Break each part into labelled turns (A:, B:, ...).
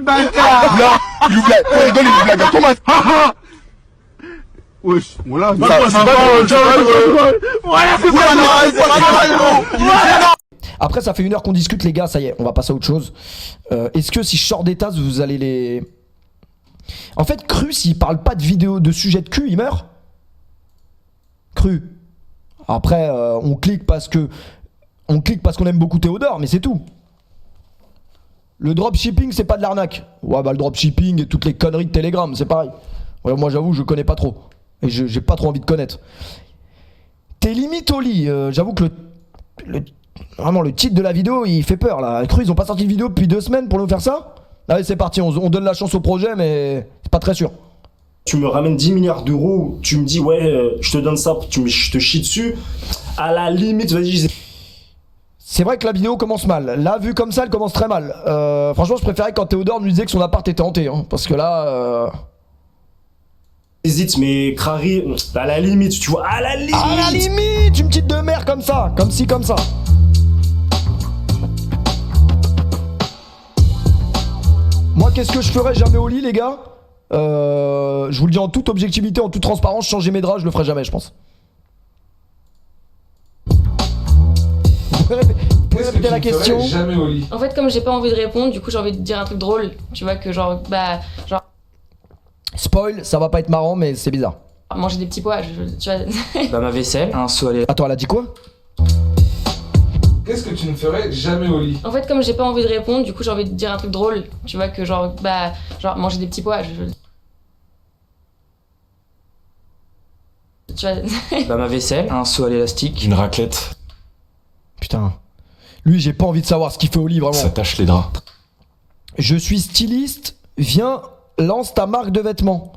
A: Non, il nous blague. On rigole, il nous blague à Thomas.
B: Wesh, voilà.
C: Après, ça fait 1 heure qu'on discute, les gars. Ça y est, on va passer à autre chose. Est-ce que si je sors des tasses, vous allez les. En fait, Cru, s'il parle pas de vidéo, de sujet de cul, il meurt. Cru. Après, on clique parce que. On clique parce qu'on aime beaucoup Théodore, mais c'est tout. Le dropshipping, c'est pas de l'arnaque. Ouais, bah le dropshipping et toutes les conneries de Telegram, c'est pareil. Ouais, moi, j'avoue, je connais pas trop. Et j'ai pas trop envie de connaître. T'es limite au lit. J'avoue que vraiment, le titre de la vidéo, il fait peur là. Cru, ils ont pas sorti de vidéo depuis 2 semaines pour nous faire ça. Allez, c'est parti, on donne la chance au projet, mais c'est pas très sûr.
D: Tu me ramènes 10 milliards d'euros, tu me dis ouais, je te donne ça, je te chie dessus. À la limite, vas-y.
C: C'est vrai que la vidéo commence mal. Là, vu comme ça, elle commence très mal. Franchement, je préférais quand Théodore nous disait que son appart était hanté. Hein, parce que là.
D: Hésite, mais Crary, à la limite, tu vois, à la limite.
C: À la limite, une petite de mer comme ça. Comme ci, comme ça. Moi, qu'est-ce que je ferais jamais au lit, les gars? Je vous le dis en toute objectivité, en toute transparence, changer mes draps, je le ferai jamais, je pense. Vous pouvez répéter la question?
E: Jamais au lit.
F: En fait, comme j'ai pas envie de répondre, du coup j'ai envie de dire un truc drôle. Tu vois que genre
C: Spoil, ça va pas être marrant, mais c'est bizarre.
F: manger des petits pois, tu vois.
G: Bah ma vaisselle, un seau à
C: Attends, elle a dit quoi?
E: Qu'est-ce que tu ne ferais jamais au lit?
F: En fait, comme j'ai pas envie de répondre, du coup j'ai envie de dire un truc drôle. Tu vois que genre manger des petits pois, tu vois.
G: Bah ma vaisselle, un seau à l'élastique.
H: Une raclette.
C: Putain. Lui, j'ai pas envie de savoir ce qu'il fait au lit, vraiment.
H: Ça tâche les draps.
C: Je suis styliste, viens, lance ta marque de vêtements.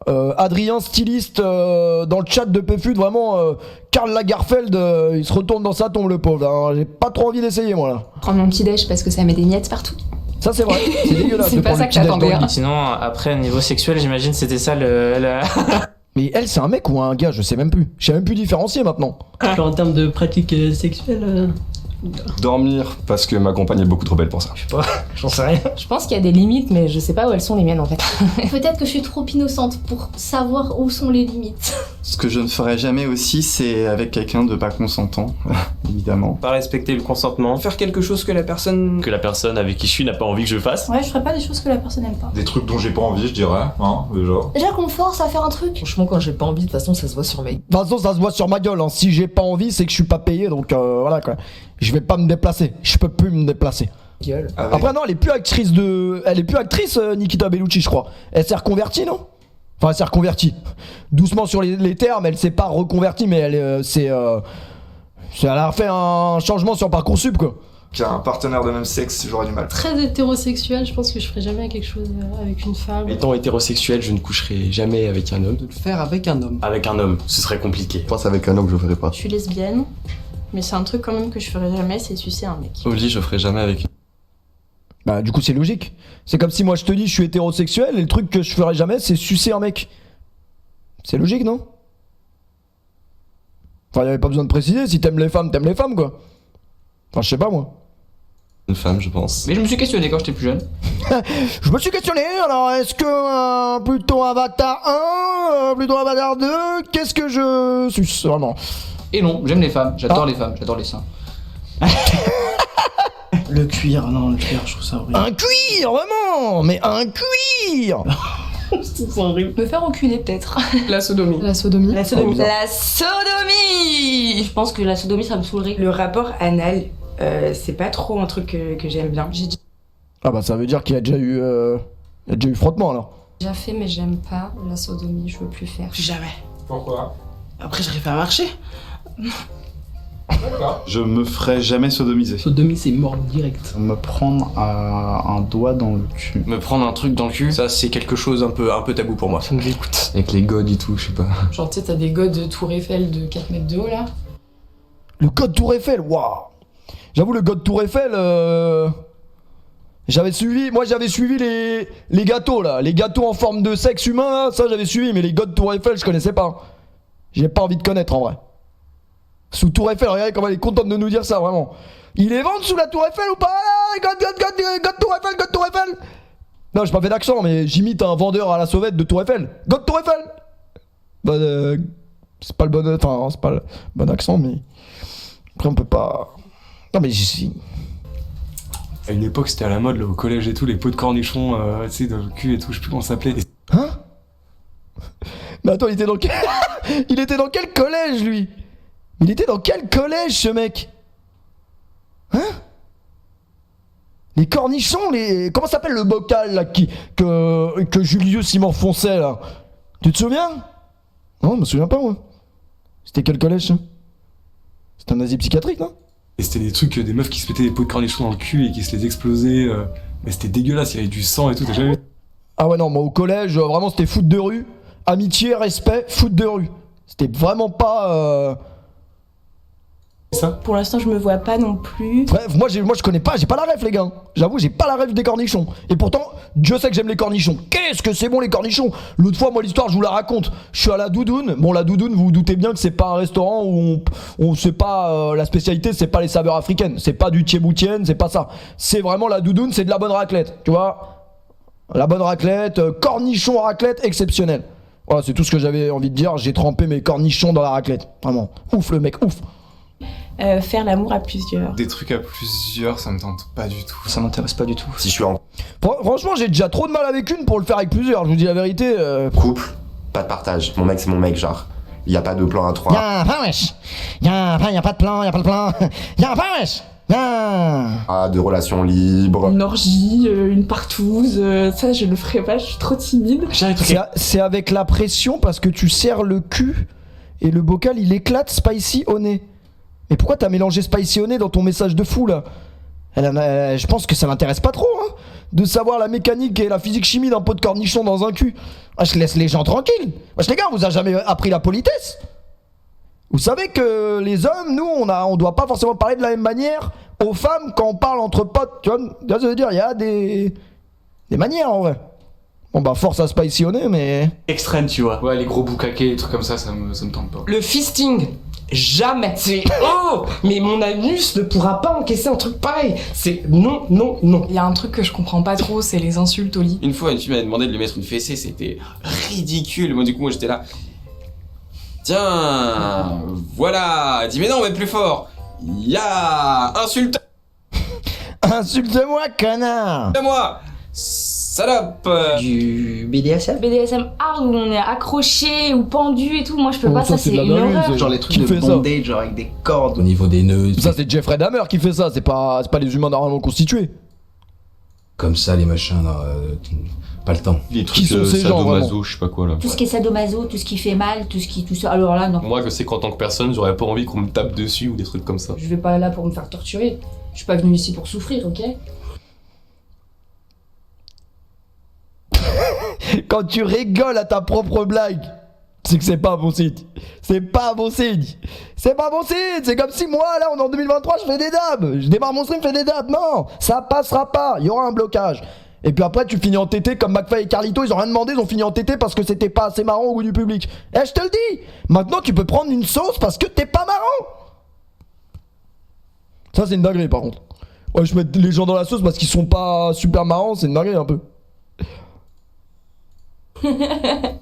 C: Adrien, styliste, dans le chat de PFUT, vraiment, Karl Lagerfeld, il se retourne dans sa tombe, le pauvre. Hein. J'ai pas trop envie d'essayer, moi, là.
I: Prendre mon petit déj parce que ça met des miettes partout.
C: Ça, c'est vrai, c'est dégueulasse.
I: C'est pas ça que j'attendais. Hein.
G: Sinon, après, niveau sexuel, j'imagine c'était ça le...
C: Mais elle, c'est un mec ou un gars? Je sais même plus. Je sais même plus différencier maintenant.
J: En termes de pratique sexuelle
H: Dormir, parce que ma compagne est beaucoup trop belle pour ça.
G: Je sais pas, j'en sais rien.
I: Je pense qu'il y a des limites, mais je sais pas où elles sont les miennes en fait.
K: Peut-être que je suis trop innocente pour savoir où sont les limites.
L: Ce que je ne ferais jamais aussi, c'est avec quelqu'un de pas consentant, évidemment.
G: Pas respecter le consentement. Faire quelque chose que la personne
H: avec qui je suis n'a pas envie que je fasse.
K: Ouais, je ferais pas des choses que la personne aime pas.
M: Des trucs dont j'ai pas envie, je dirais, hein, déjà.
K: Déjà qu'on me force à faire un truc.
J: Franchement, quand j'ai pas envie, de toute façon, ça se voit sur mes...
C: De toute façon, ça se voit sur ma gueule. Hein. Si j'ai pas envie, c'est que je suis pas payé, donc voilà quoi. Je vais pas me déplacer. Je peux plus me déplacer.
J: Gueule.
C: Après, non, elle est plus actrice Elle est plus actrice, Nikita Bellucci, je crois. Elle s'est reconvertie, non? Enfin, elle s'est reconvertie. Doucement sur les termes, elle s'est pas reconvertie, mais elle a fait un changement sur Parcoursup, quoi.
M: Qui a un partenaire de même sexe, j'aurais du mal.
K: Très hétérosexuel, je pense que je ferais jamais quelque chose avec une femme.
H: Étant hétérosexuel, je ne coucherai jamais avec un homme.
J: De le faire avec un homme.
H: Avec un homme, ce serait compliqué.
A: Je pense avec un homme, je ferais pas.
F: Je suis lesbienne, mais c'est un truc quand même que je ferais jamais, c'est sucer un mec.
H: Au lit, je ferai jamais avec.
C: Bah, du coup, c'est logique. C'est comme si moi je te dis je suis hétérosexuel et le truc que je ferais jamais, c'est sucer un mec. C'est logique, non? Enfin, y'avait pas besoin de préciser. Si t'aimes les femmes, quoi. Enfin, je sais pas, moi.
H: Une femme, je pense.
G: Mais je me suis questionné quand j'étais plus jeune.
C: Je me suis questionné, alors est-ce que plutôt Avatar 1, plutôt Avatar 2, qu'est-ce que je suce, vraiment?
G: Et non, j'aime les femmes, j'adore les femmes, j'adore les seins.
J: Le cuir, non, le cuir, je trouve ça horrible.
C: Un cuir, vraiment? Mais un cuir!
J: C'est horrible.
I: Me faire enculer peut-être.
G: La sodomie.
I: La sodomie.
F: La sodomie.
I: La sodomie.
F: Je pense que la sodomie, ça me saoulerait.
N: Le rapport anal, c'est pas trop un truc que j'aime bien. J'ai
C: Ah bah ça veut dire qu'il y a déjà eu frottement, alors.
I: Déjà fait, mais j'aime pas la sodomie, je veux plus faire.
N: Jamais.
E: Pourquoi?
N: Après, j'aurais fait un marché.
E: D'accord.
M: Je me ferais jamais sodomiser.
J: Sodomie, c'est mort direct.
L: Me prendre un doigt dans le cul.
G: Me prendre un truc dans le cul, ça c'est quelque chose un peu tabou pour moi.
J: Ça me dégoûte.
H: Avec les godes et tout, je sais pas.
I: Genre, tu sais, t'as des godes de Tour Eiffel de 4 mètres de haut là.
C: Le code Tour Eiffel, waouh! J'avoue, le code Tour Eiffel, j'avais suivi les gâteaux là, les gâteaux en forme de sexe humain là, ça j'avais suivi, mais les godes Tour Eiffel, je connaissais pas. J'ai pas envie de connaître en vrai. Sous Tour Eiffel, regardez comment elle est contente de nous dire ça, vraiment. Il est vendu sous la Tour Eiffel ou pas? God Tour Eiffel, God Tour Eiffel! Non, j'ai pas fait d'accent, mais j'imite un vendeur à la sauvette de Tour Eiffel. Go de Tour Eiffel. Bah, c'est pas le bon, enfin, c'est pas le bon accent, mais après on peut pas. Non mais
H: À une époque, c'était à la mode, là, au collège et tout, les pots de cornichons, tu sais, dans le cul et tout, je sais plus comment ça s'appelait.
C: Hein? Mais attends, il était dans quel... il était dans quel collège, lui? Il était dans quel collège, ce mec? Hein? Les cornichons, les... Comment s'appelle le bocal, là, que Julius, il m'enfonçait, là? Tu te souviens? Non, je me souviens pas, moi. C'était quel collège, ça? C'était un asile psychiatrique, non?
H: Et c'était des trucs, des meufs qui se mettaient des pots de cornichons dans le cul et qui se les explosaient. Mais c'était dégueulasse, il y avait du sang et tout, t'as jamais vu?
C: Ah ouais, non, moi, au collège, vraiment, c'était foot de rue. Amitié, respect, foot de rue. C'était vraiment pas...
H: Ça?
B: Pour l'instant, je me vois pas non plus.
C: Bref, moi je connais pas, j'ai pas la ref les gars. J'avoue, j'ai pas la ref des cornichons. Et pourtant, Dieu sait que j'aime les cornichons. Qu'est-ce que c'est bon les cornichons? L'autre fois, moi l'histoire, je vous la raconte. Je suis à la Doudoune. Bon, la Doudoune, vous vous doutez bien que c'est pas un restaurant où on sait pas la spécialité, c'est pas les saveurs africaines, c'est pas du thieboutienne, c'est pas ça. C'est vraiment la Doudoune, c'est de la bonne raclette, tu vois. La bonne raclette, cornichon raclette exceptionnel. Voilà, c'est tout ce que j'avais envie de dire. J'ai trempé mes cornichons dans la raclette. Vraiment. Ouf le mec, ouf.
B: Faire l'amour à plusieurs.
L: Des trucs à plusieurs, ça me tente pas du tout.
G: Ça m'intéresse pas du tout.
A: Si je suis en
C: Franchement, j'ai déjà trop de mal avec une pour le faire avec plusieurs, je vous dis la vérité.
A: couple, pas de partage. Mon mec, c'est mon mec, genre. Y a pas de plan à 3.
C: Y'a pas wesh. Y'a pas de plan, y'a pas de plan. Y'a pas wesh.
A: Ah, de relations libres.
B: Une orgie, une partouze, ça je le ferai pas, je suis trop timide.
C: C'est avec la pression parce que tu serres le cul et le bocal il éclate spicy au nez. Mais pourquoi t'as mélangé spicy au nez dans ton message de fou là? Je pense que ça l'intéresse pas trop hein, de savoir la mécanique et la physique chimie d'un pot de cornichon dans un cul. Je laisse les gens tranquilles. Les gars, on vous a jamais appris la politesse? Vous savez que les hommes, nous, on doit pas forcément parler de la même manière aux femmes quand on parle entre potes. Tu vois ce que je veux dire? Il y a des manières en vrai. Bon bah force à spicy au nez, mais...
G: Extrême, tu vois.
E: Ouais, les gros boucaquets, les trucs comme ça me tente pas.
N: Le fisting, jamais. C'est oh, mais mon anus ne pourra pas encaisser un truc pareil. C'est non, non, non.
I: Il y a un truc que je comprends pas trop, c'est les insultes au lit.
O: Une fois, une fille m'a demandé de lui mettre une fessée, c'était ridicule. Moi, du coup, moi j'étais là. Tiens, voilà. Elle dit mais non, mais plus fort. Il y a insulte.
C: Insulte-moi, connard.
O: Moi, salope.
G: Du BDSM?
K: BDSM hard où on est accroché ou pendu et tout, moi je peux pas, ça c'est une horreur.
J: Genre les trucs
C: Qui
J: de
C: fait ça
J: bondage, genre avec des cordes au niveau des nœuds.
C: Ça c'est Jeffrey Dahmer qui fait ça, c'est pas les humains normalement constitués.
J: Comme ça, les machins là. Pas le temps.
H: Les
C: Qui sont ces gens vraiment?
H: je sais pas quoi là.
K: Tout ce qui est sadomaso, tout ce qui fait mal, tout ça. Alors là, non.
H: Moi, je sais qu'en tant que personne, j'aurais pas envie qu'on me tape dessus ou des trucs comme ça.
I: Je vais pas là pour me faire torturer. Je suis pas venu ici pour souffrir, ok?
C: Quand tu rigoles à ta propre blague, c'est que c'est pas bon signe. C'est pas bon signe. C'est pas bon signe. C'est comme si moi, là, on est en 2023, je fais des dabs. Je démarre mon stream, je fais des dabs. Non, ça passera pas. Il y aura un blocage. Et puis après, tu finis en tété comme McFly et Carlito. Ils ont rien demandé, ils ont fini en tété parce que c'était pas assez marrant au goût du public. Eh, je te le dis. Maintenant, tu peux prendre une sauce parce que t'es pas marrant. Ça, c'est une dinguerie, par contre. Ouais, je mets les gens dans la sauce parce qu'ils sont pas super marrants. C'est une dinguerie, un peu.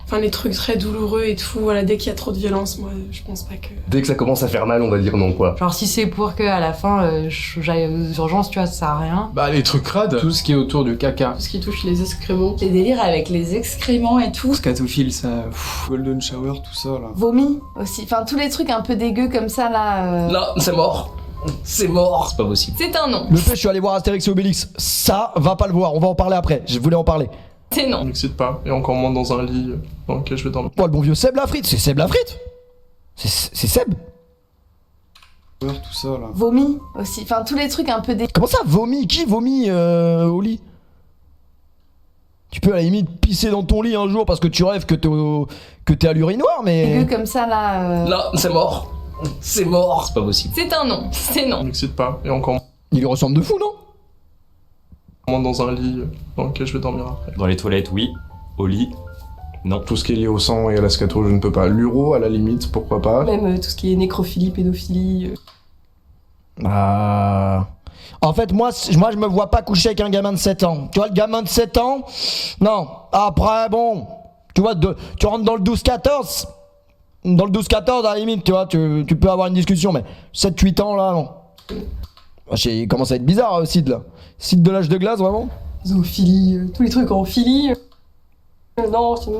B: Enfin, les trucs très douloureux et tout, voilà, dès qu'il y a trop de violence, moi, je pense pas que...
H: Dès que ça commence à faire mal, on va dire non quoi.
I: Genre si c'est pour que à la fin j'aille aux urgences, tu vois, ça sert à rien.
E: Bah, les trucs crades. Tout ce qui est autour du caca.
B: Tout ce qui touche les excréments.
I: Les délires avec les excréments et tout.
G: Scatophile, ça.
L: Golden shower, tout ça là.
K: Vomi aussi. Enfin, tous les trucs un peu dégueux comme ça là.
G: Non, c'est mort. C'est mort. C'est pas possible.
K: C'est un non.
C: Le fait, je suis allé voir Astérix et Obélix. Ça, va pas le voir. On va en parler après. Je voulais en parler.
K: C'est non.
H: On m'excite pas, et encore moins dans un lit dans lequel je vais dormir.
C: Oh, le bon vieux Seb Lafrite. C'est Seb Lafrite. C'est Seb.
L: Tout ça là.
K: Vomi aussi. Enfin, tous les trucs un peu dégueux.
C: Comment ça, vomi? Qui vomit au lit? Tu peux à la limite pisser dans ton lit un jour parce que tu rêves que t'es à l'urinoir, mais...
K: Dégueux comme ça là.
G: Non, c'est mort. C'est mort. C'est pas possible.
K: C'est un non. C'est non.
H: On m'excite pas, et encore
C: Il lui ressemble de fou, non?
H: moins dans un lit dans lequel je vais dormir après.
O: Dans les toilettes, oui. Au lit, non.
H: Tout ce qui est lié au sang et à la scato, je ne peux pas. L'uro, à la limite, pourquoi pas.
B: Même tout ce qui est nécrophilie, pédophilie.
C: Ah... En fait, moi, je me vois pas coucher avec un gamin de 7 ans. Tu vois, le gamin de 7 ans, non. Après, bon, tu vois, tu rentres dans le 12-14. Dans le 12-14, à la limite, tu vois, tu peux avoir une discussion, mais 7-8 ans, là, non. Il commence à être bizarre, Sid, là. Sid de l'âge de glace, vraiment.
P: Zoophilie, tous les trucs en philie. Non, c'est...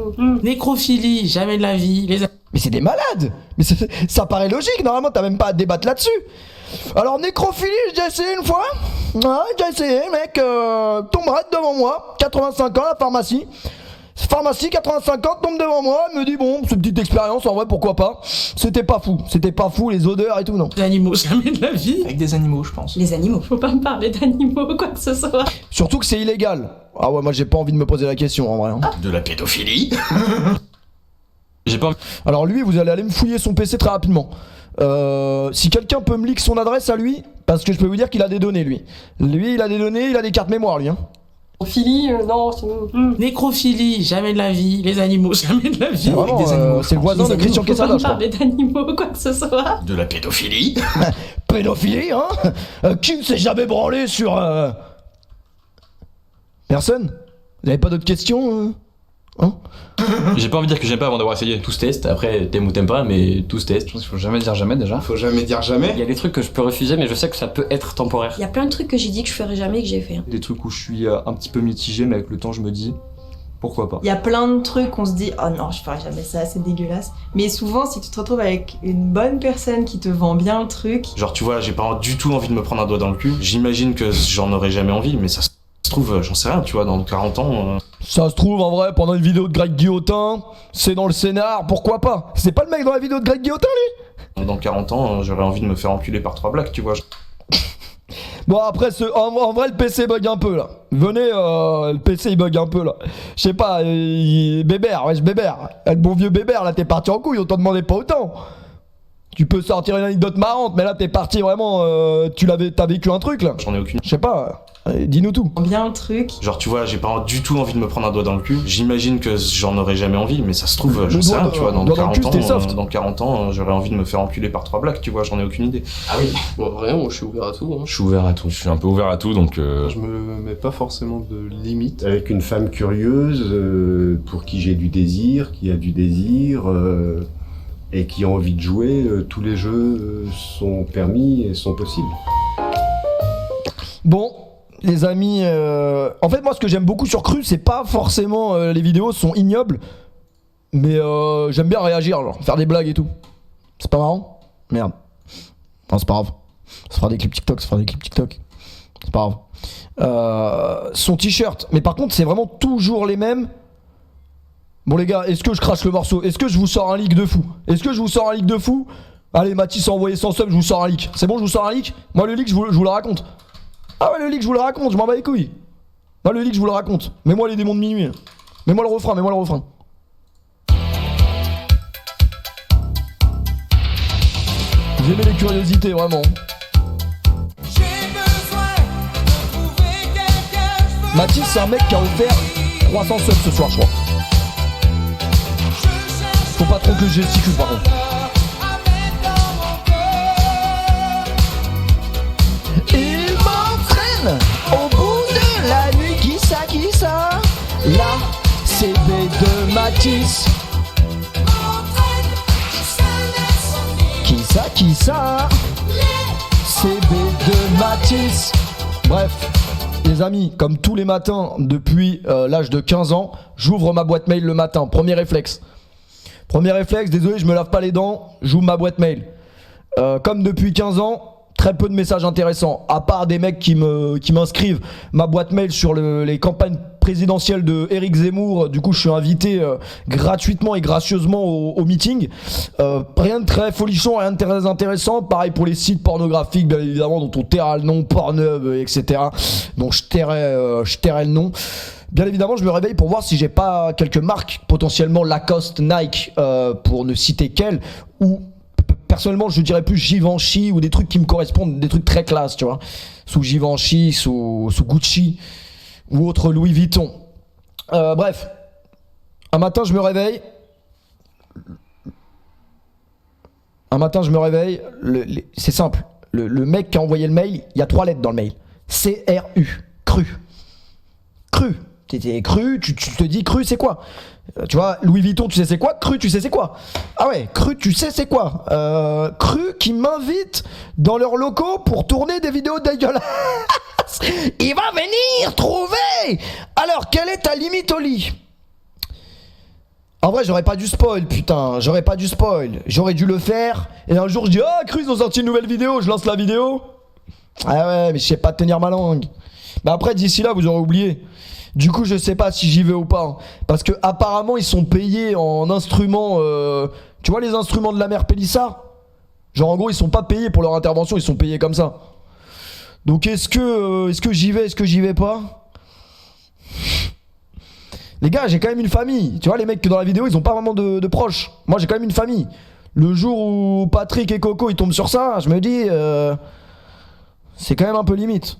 Q: Nécrophilie, jamais de la vie.
C: Mais c'est des malades. Mais ça paraît logique, normalement, t'as même pas à débattre là-dessus. Alors, nécrophilie, j'ai déjà essayé une fois. Ouais, j'ai essayé, mec. Tomberait devant moi, 85 ans, la pharmacie. Pharmacie, 85 ans, tombe devant moi, me dit bon, c'est une petite expérience, en vrai, pourquoi pas. C'était pas fou, les odeurs et tout, non.
Q: Les animaux, jamais de la vie.
G: Avec des animaux, je pense.
P: Les animaux. Faut pas me parler d'animaux, quoi que ce soit.
C: Surtout que c'est illégal. Ah ouais, moi j'ai pas envie de me poser la question, en vrai. Hein.
O: De la pédophilie.
G: J'ai pas.
C: Alors lui, vous allez aller me fouiller son PC très rapidement. Si quelqu'un peut me leak son adresse à lui, parce que je peux vous dire qu'il a des données, lui. Lui, il a des données, il a des cartes mémoire, lui. Hein.
P: Nécrophilie, non, c'est...
Q: Nécrophilie, jamais de la vie. Les animaux, jamais de la vie.
C: Vraiment, c'est le voisin de Christian Quesada, je crois.
P: Faut pas me parler d'animaux, quoi que ce soit.
O: De la pédophilie.
C: Pédophilie, hein. Qui ne s'est jamais branlé sur... Personne? Vous avez pas d'autres questions hein?
G: J'ai pas envie de dire que j'aime pas avant d'avoir essayé. Tout se teste, après t'aimes ou t'aimes pas, mais tout se teste.
J: Je pense qu'il faut jamais dire jamais déjà.
O: Faut jamais dire jamais.
G: Il y a des trucs que je peux refuser, mais je sais que ça peut être temporaire.
P: Il y a plein de trucs que j'ai dit que je ferais jamais et que j'ai fait.
H: Des trucs où je suis un petit peu mitigé, mais avec le temps je me dis pourquoi pas.
R: Il y a plein de trucs on se dit oh non, je ferai jamais ça, c'est dégueulasse. Mais souvent, si tu te retrouves avec une bonne personne qui te vend bien le truc.
O: Genre, tu vois, j'ai pas du tout envie de me prendre un doigt dans le cul. J'imagine que j'en aurais jamais envie, mais ça se trouve, j'en sais rien, tu vois, dans 40 ans.
C: Ça se trouve, en vrai, pendant une vidéo de Greg Guillotin, c'est dans le scénar, pourquoi pas? C'est pas le mec dans la vidéo de Greg Guillotin, lui?
O: Dans 40 ans, j'aurais envie de me faire enculer par 3 blacks, tu vois.
C: Bon, après, en vrai, le PC bug un peu, là. Venez, le PC, il bug un peu, là. Je sais pas, Bébert, wesh, Bébert. Le bon vieux Bébert, là, t'es parti en couille, on t'en demandait pas autant. Tu peux sortir une anecdote marrante, mais là, t'es parti vraiment, t'as vécu un truc, là.
O: J'en ai aucune.
C: Je sais pas. Dis-nous tout.
R: Bien le truc.
O: Genre, tu vois, j'ai pas du tout envie de me prendre un doigt dans le cul. J'imagine que j'en aurais jamais envie, mais ça se trouve, je sais rien, tu vois, dans 40 ans, j'aurais envie de me faire enculer par 3 blacks, tu vois, j'en ai aucune idée.
N: Ah oui, bon, vraiment, je suis ouvert à tout. Hein.
J: Je suis ouvert à tout.
S: Je suis un peu ouvert à tout, donc...
T: Je me mets pas forcément de limite.
U: Avec une femme curieuse, pour qui j'ai du désir, qui a du désir, et qui a envie de jouer, tous les jeux sont permis et sont possibles.
C: Bon, les amis, en fait moi ce que j'aime beaucoup sur Cru, c'est pas forcément les vidéos sont ignobles, mais j'aime bien réagir, genre faire des blagues et tout. C'est pas marrant? Merde. Non, c'est pas grave. Ça fera des clips TikTok, c'est pas grave. Son t-shirt, mais par contre c'est vraiment toujours les mêmes. Bon les gars, est-ce que je crache le morceau? Est-ce que je vous sors un leak de fou? Allez, Mathis a envoyé 100 subs, je vous sors un leak. C'est bon, je vous sors un leak? Moi le leak, je vous le raconte. Ah ouais, le leak, je vous le raconte, je m'en bats les couilles. Moi, le leak, je vous le raconte. Mets-moi les démons de minuit. Mets-moi le refrain. J'aimais les curiosités, vraiment. Mathis, c'est un mec qui a offert 300 subs ce soir, je crois. Faut pas trop que je gesticule, par contre. Au bout de la nuit, qui ça? Là, c'est B de Mathis. Qui ça? C'est B de Mathis. Bref, les amis, comme tous les matins depuis l'âge de 15 ans, j'ouvre ma boîte mail le matin. Premier réflexe, désolé, je me lave pas les dents, j'ouvre ma boîte mail. Comme depuis 15 ans, très peu de messages intéressants, à part des mecs qui m'inscrivent ma boîte mail sur les campagnes présidentielles de Éric Zemmour. Du coup, je suis invité gratuitement et gracieusement au meeting. Rien de très folichon, rien de très intéressant. Pareil pour les sites pornographiques, bien évidemment, dont on taira le nom, Pornhub, etc. Donc je tairai le nom. Bien évidemment, je me réveille pour voir si j'ai pas quelques marques, potentiellement Lacoste, Nike, pour ne citer qu'elles, ou personnellement, je dirais plus Givenchy ou des trucs qui me correspondent, des trucs très classe, tu vois. Sous Givenchy, sous Gucci ou autre Louis Vuitton. Bref, un matin, je me réveille. C'est simple. Le mec qui a envoyé le mail, il y a 3 lettres dans le mail. C-R-U. Cru. Cru. T'es cru, tu te dis cru c'est quoi? Tu vois, Louis Vuitton tu sais c'est quoi? Cru tu sais c'est quoi? Ah ouais, cru tu sais c'est quoi? Cru qui m'invite dans leurs locaux pour tourner des vidéos dégueulasses. Il va venir trouver. Alors quelle est ta limite au lit? En vrai j'aurais pas dû spoil, putain, j'aurais pas dû spoil. J'aurais dû le faire et un jour je dis ah Cru ils ont sorti une nouvelle vidéo, je lance la vidéo. Ah ouais mais je sais pas tenir ma langue. Bah après d'ici là vous aurez oublié. Du coup je sais pas si j'y vais ou pas. Parce que apparemment ils sont payés en instruments. Tu vois les instruments de la mère Pélissard? Genre en gros ils sont pas payés pour leur intervention, ils sont payés comme ça. Donc est-ce que j'y vais, est-ce que j'y vais pas? Les gars j'ai quand même une famille. Tu vois les mecs que dans la vidéo ils ont pas vraiment de proches. Moi j'ai quand même une famille. Le jour où Patrick et Coco ils tombent sur ça, je me dis c'est quand même un peu limite.